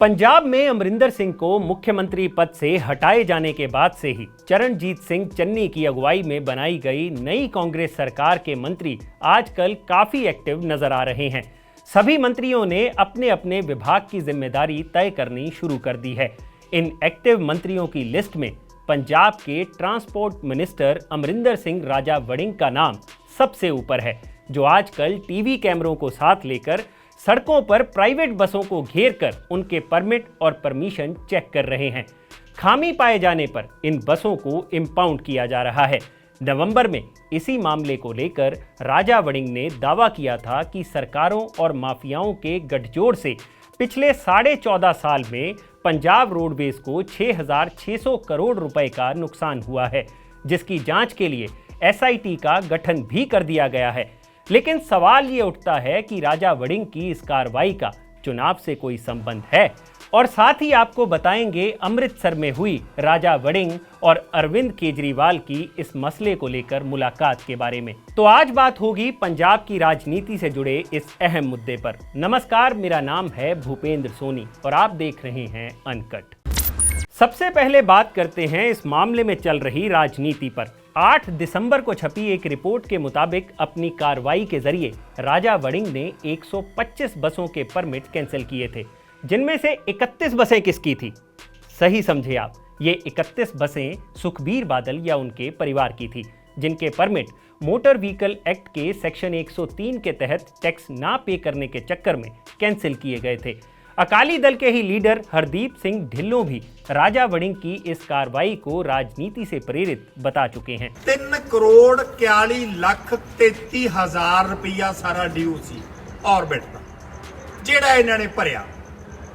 पंजाब में अमरिंदर सिंह को मुख्यमंत्री पद से हटाए जाने के बाद से ही चरणजीत सिंह चन्नी की अगुवाई में बनाई गई नई कांग्रेस सरकार के मंत्री आजकल काफी एक्टिव नजर आ रहे हैं। सभी मंत्रियों ने अपने अपने विभाग की जिम्मेदारी तय करनी शुरू कर दी है। इन एक्टिव मंत्रियों की लिस्ट में पंजाब के ट्रांसपोर्ट मिनिस्टर अमरिंदर सिंह राजा वड़िंग का नाम सबसे ऊपर है, जो आजकल टीवी कैमरों को साथ लेकर सड़कों पर प्राइवेट बसों को घेरकर उनके परमिट और परमिशन चेक कर रहे हैं। खामी पाए जाने पर इन बसों को इंपाउंड किया जा रहा है। नवंबर में इसी मामले को लेकर राजा वड़िंग ने दावा किया था कि सरकारों और माफियाओं के गठजोड़ से पिछले 14.5 साल में पंजाब रोडवेज को 6,600 करोड़ रुपए का नुकसान हुआ है, जिसकी जांच के लिए एसआईटी का गठन भी कर दिया गया है। लेकिन सवाल ये उठता है कि राजा वड़िंग की इस कार्रवाई का चुनाव से कोई संबंध है, और साथ ही आपको बताएंगे अमृतसर में हुई राजा वड़िंग और अरविंद केजरीवाल की इस मसले को लेकर मुलाकात के बारे में। तो आज बात होगी पंजाब की राजनीति से जुड़े इस अहम मुद्दे पर। नमस्कार, मेरा नाम है भूपेंद्र सोनी और आप देख रहे हैं अनकट। सबसे पहले बात करते हैं इस मामले में चल रही राजनीति पर। 8 दिसंबर को छपी एक रिपोर्ट के मुताबिक अपनी कार्रवाई के जरिए राजा वड़िंग ने 125 बसों के परमिट कैंसिल किए थे, जिनमें से 31 बसें किसकी थी? सही समझे आप, ये 31 बसें सुखबीर बादल या उनके परिवार की थी, जिनके परमिट मोटर व्हीकल एक्ट के सेक्शन 103 के तहत टैक्स ना पे करने के चक्कर में कैंसिल किए गए थे। अकाली दल के ही लीडर हरदीप सिंह ढिल्लों भी राजा वड़िंग की इस कार्रवाई को राजनीति से प्रेरित बता चुके हैं। 3,41,33,000 रुपया सारा ड्यू सी ऑर्बिट का, ਜਿਹੜਾ ਇਹਨਾਂ ਨੇ ਭਰਿਆ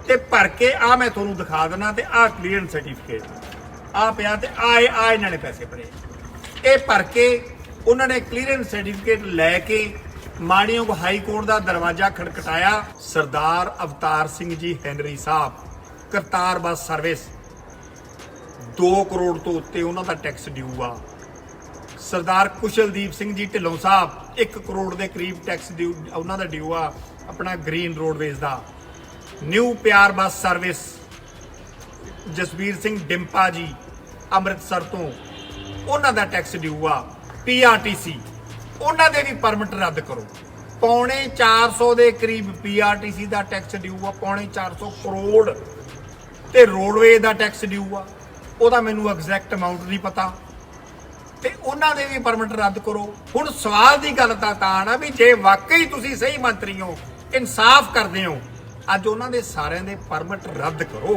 ਤੇ ਭਰ ਕੇ ਆ ਮੈਂ ਤੁਹਾਨੂੰ ਦਿਖਾ ਦੇਣਾ ਤੇ ਆ ਕਲੀਅਰੈਂਸ ਸਰਟੀਫਿਕੇਟ ਆ ਪਿਆ ਤੇ ਆ ਇਹਨਾਂ ਨੇ ਪੈਸੇ ਭਰੇ। ਇਹ ਭਰ ਕੇ ਉਹਨਾਂ ਨੇ ਕਲੀਅਰੈਂਸ ਸਰਟੀਫਿਕੇਟ ਲੈ ਕੇ माणयोग हाई कोर्ट का दरवाजा खड़खटाया। सरदार अवतार सिंह जी हैनरी साहब करतार बस सर्विस 2 करोड़ तो उत्ते उन्होंने टैक्स ड्यू आ। सरदार कुशलदीप सिंह जी ढिल्लों साहब 1 करोड़ के करीब टैक्स ड्यू उन्होंने ड्यू आ अपना ग्रीन रोडवेज का। न्यू प्यार बस सर्विस जसवीर सिंह डिंपा जी अमृतसर तो उन्होंने टैक्स ड्यू आ। PRTC उन्होंने भी परमिट रद्द करो। 450 के करीब PRTC का टैक्स ड्यू आ, 450 करोड़ ते रोडवेज का टैक्स ड्यू आ। ओदा मैनू एग्जैक्ट अमाउंट नहीं पता ते उन्होंने भी परमिट रद्द करो। हुण सवाल की गल तां ना भी जे वाकई तुसीं सही मंत्री हो, इंसाफ करते हो, अज उन्होंने सारे दे परमिट रद्द करो।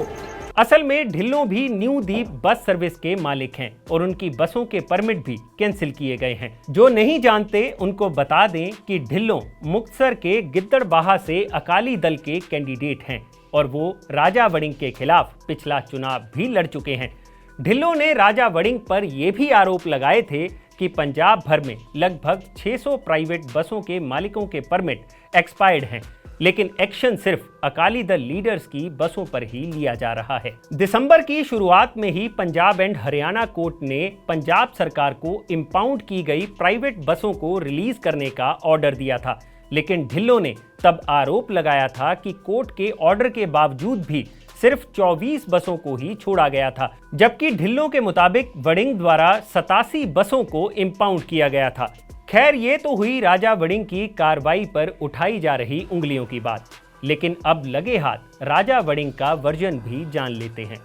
असल में ढिल्लों भी न्यू दीप बस सर्विस के मालिक हैं और उनकी बसों के परमिट भी कैंसिल किए गए हैं। जो नहीं जानते उनको बता दें कि ढिल्लों मुक्तसर के गिद्दड़बाहा से अकाली दल के कैंडिडेट हैं और वो राजा वड़िंग के खिलाफ पिछला चुनाव भी लड़ चुके हैं। ढिल्लों ने राजा वड़िंग पर यह भी आरोप लगाए थे कि पंजाब भर में लगभग 600 प्राइवेट बसों के मालिकों के परमिट एक्सपायर्ड हैं, लेकिन एक्शन सिर्फ अकाली दल लीडर्स की बसों पर ही लिया जा रहा है। दिसंबर की शुरुआत में ही पंजाब एंड हरियाणा कोर्ट ने पंजाब सरकार को इंपाउंड की गई प्राइवेट बसों को रिलीज करने का ऑर्डर दिया था, लेकिन ढिल्लों ने तब आरोप लगाया था कि कोर्ट के ऑर्डर के बावजूद भी सिर्फ 24 बसों को ही छोड़ा गया था, जबकि ढिल्लों के मुताबिक वड़िंग द्वारा 87 बसों को इंपाउंड किया गया था। खैर, ये तो हुई राजा वड़िंग की कार्रवाई पर उठाई जा रही उंगलियों की बात, लेकिन अब लगे हाथ राजा वड़िंग का वर्जन भी जान लेते हैं।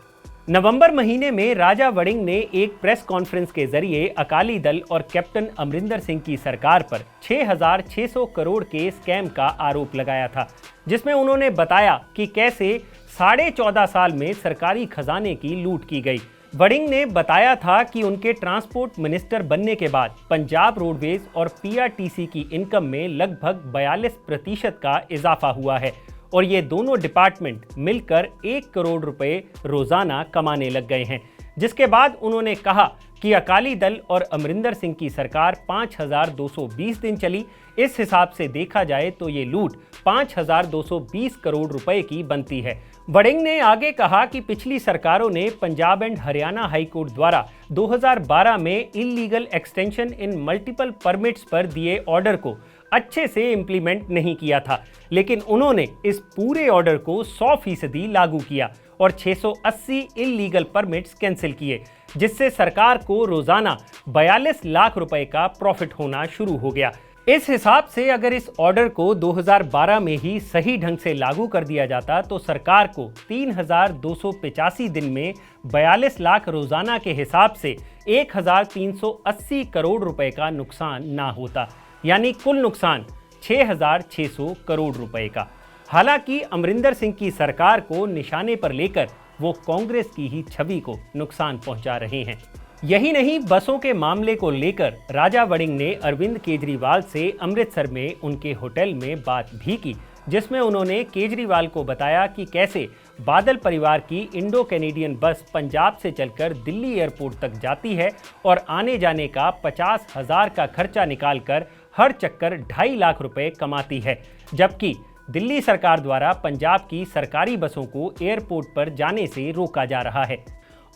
नवंबर महीने में राजा वड़िंग ने एक प्रेस कॉन्फ्रेंस के जरिए अकाली दल और कैप्टन अमरिंदर सिंह की सरकार पर 6,600 करोड़ के स्कैम का आरोप लगाया था, जिसमें उन्होंने बताया कि कैसे 14.5 साल में सरकारी खजाने की लूट की गई। वड़िंग ने बताया था कि उनके ट्रांसपोर्ट मिनिस्टर बनने के बाद पंजाब रोडवेज और PRTC की इनकम में लगभग 42% का इजाफा हुआ है और ये दोनों डिपार्टमेंट मिलकर 1 करोड़ रुपए रोजाना कमाने लग गए हैं। जिसके बाद उन्होंने कहा कि अकाली दल और अमरिंदर सिंह की सरकार 5,220 दिन चली। इस हिसाब से देखा जाए तो ये लूट 5,220 करोड़ रुपए की बनती है। वड़िंग ने आगे कहा कि पिछली सरकारों ने Punjab and Haryana high court द्वारा 2012 में illegal extension in multiple permits पर दिए ऑर्डर को अच्छे से इंप्लीमेंट नहीं किया था, लेकिन उन्होंने इस पूरे ऑर्डर को 100% लागू किया और 680 इल्लीगल परमिट्स कैंसिल किए, जिससे सरकार को रोजाना 42 लाख रुपए का प्रॉफिट होना शुरू हो गया। इस हिसाब से अगर इस ऑर्डर को 2012 में ही सही ढंग से लागू कर दिया जाता तो सरकार को 3285 दिन में 42 लाख रोजाना के हिसाब से 1380 करोड़ रुपए का नुकसान ना होता, यानी कुल नुकसान 6600 करोड़ रुपए का। हालांकि अमरिंदर सिंह की सरकार को निशाने पर लेकर वो कांग्रेस की ही छवि को नुकसान पहुंचा रहे हैं। यही नहीं, बसों के मामले को लेकर राजा वड़िंग ने अरविंद केजरीवाल से अमृतसर में उनके होटल में बात भी की, जिसमें उन्होंने केजरीवाल को बताया कि कैसे बादल परिवार की इंडो कैनेडियन बस पंजाब से चलकर दिल्ली एयरपोर्ट तक जाती है और आने जाने का 50,000 का खर्चा निकालकर हर चक्कर 2.5 लाख रुपए कमाती है, जबकि दिल्ली सरकार द्वारा पंजाब की सरकारी बसों को एयरपोर्ट पर जाने से रोका जा रहा है।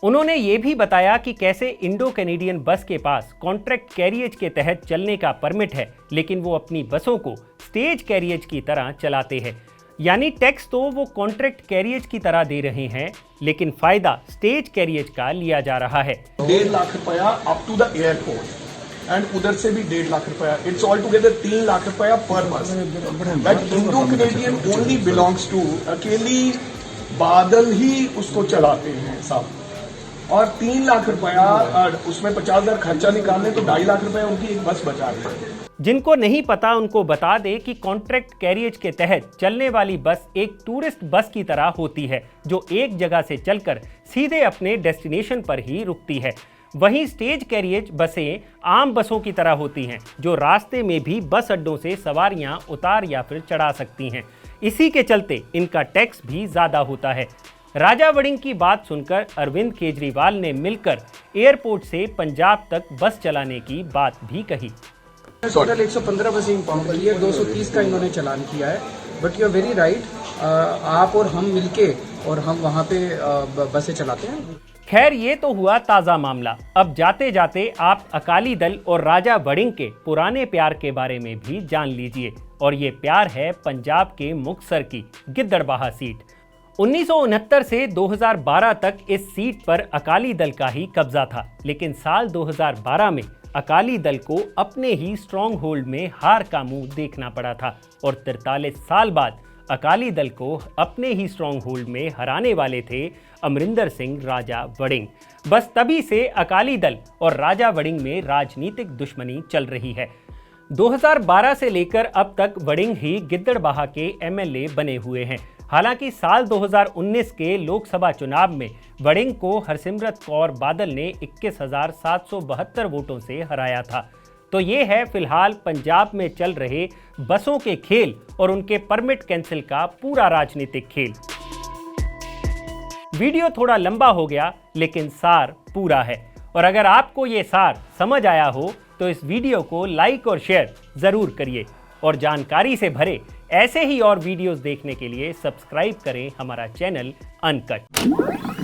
उन्होंने ये भी बताया कि कैसे इंडो कैनेडियन बस के पास कॉन्ट्रैक्ट कैरियज के तहत चलने का परमिट है, लेकिन वो अपनी बसों को स्टेज कैरियज की तरह चलाते हैं। यानी टैक्स तो वो कॉन्ट्रैक्ट कैरियज की तरह दे रहे हैं, लेकिन फायदा स्टेज कैरियज का लिया जा रहा है। 1.5 लाख रुपया up to the airport and उधर से भी 1.5 लाख रुपया, इट्स ऑल टुगेदर 3 लाख रुपया पर बस। But Indo Canadian only belongs to अकेली बादल ही उसको चलाते हैं साहब, और 3 लाख रुपया उसमें 50,000 खर्चा निकालने तो 2.5 लाख रुपया उनकी एक बस बचा रही है। जिनको नहीं पता उनको बता दे कि कॉन्ट्रैक्ट कैरियज के तहत चलने वाली बस एक टूरिस्ट बस की तरह होती है, जो एक जगह से चलकर सीधे अपने डेस्टिनेशन पर ही रुकती है। वहीं स्टेज कैरियज बसें आम बसों की तरह होती हैं, जो रास्ते में भी बस अड्डों से सवारियां उतार या फिर चढ़ा सकती हैं। इसी के चलते इनका टैक्स भी ज्यादा होता है। राजा वड़िंग की बात सुनकर अरविंद केजरीवाल ने मिलकर एयरपोर्ट से पंजाब तक बस चलाने की बात भी कही। टोटल 115 बसें इंपाउंड की है, 230 का इन्होंने चालान किया है। But you are very right, आप और हम मिलके और हम वहाँ पे बसें चलाते हैं। खैर, ये तो हुआ ताज़ा मामला। अब जाते जाते आप अकाली दल और राजा वड़िंग के पुराने प्यार के बारे में भी जान लीजिए, और ये प्यार है पंजाब के मुक्तसर की गिद्दड़बाहा सीट। 1969 से 2012 तक इस सीट पर अकाली दल का ही कब्जा था, लेकिन साल 2012 में अकाली दल को अपने ही स्ट्रॉन्ग होल्ड में हार का मुंह देखना पड़ा था और 43 साल बाद अकाली दल को अपने ही स्ट्रॉन्ग होल्ड में हराने वाले थे अमरिंदर सिंह राजा वड़िंग। बस तभी से अकाली दल और राजा वड़िंग में राजनीतिक दुश्मनी चल रही है। 2012 से लेकर अब तक वड़िंग ही गिद्दड़बाहा के एमएलए बने हुए हैं। हालांकि साल 2019 के लोकसभा चुनाव में वड़िंग को हरसिमरत कौर बादल ने 21,772 वोटों से हराया था। तो ये है फिलहाल पंजाब में चल रहे बसों के खेल और उनके परमिट कैंसिल का पूरा राजनीतिक खेल। वीडियो थोड़ा लंबा हो गया, लेकिन सार पूरा है। और अगर आपको ये सार समझ आया हो तो इस वीडियो को लाइक और शेयर जरूर करिए, और जानकारी से भरे ऐसे ही और वीडियोस देखने के लिए सब्सक्राइब करें हमारा चैनल अनकट।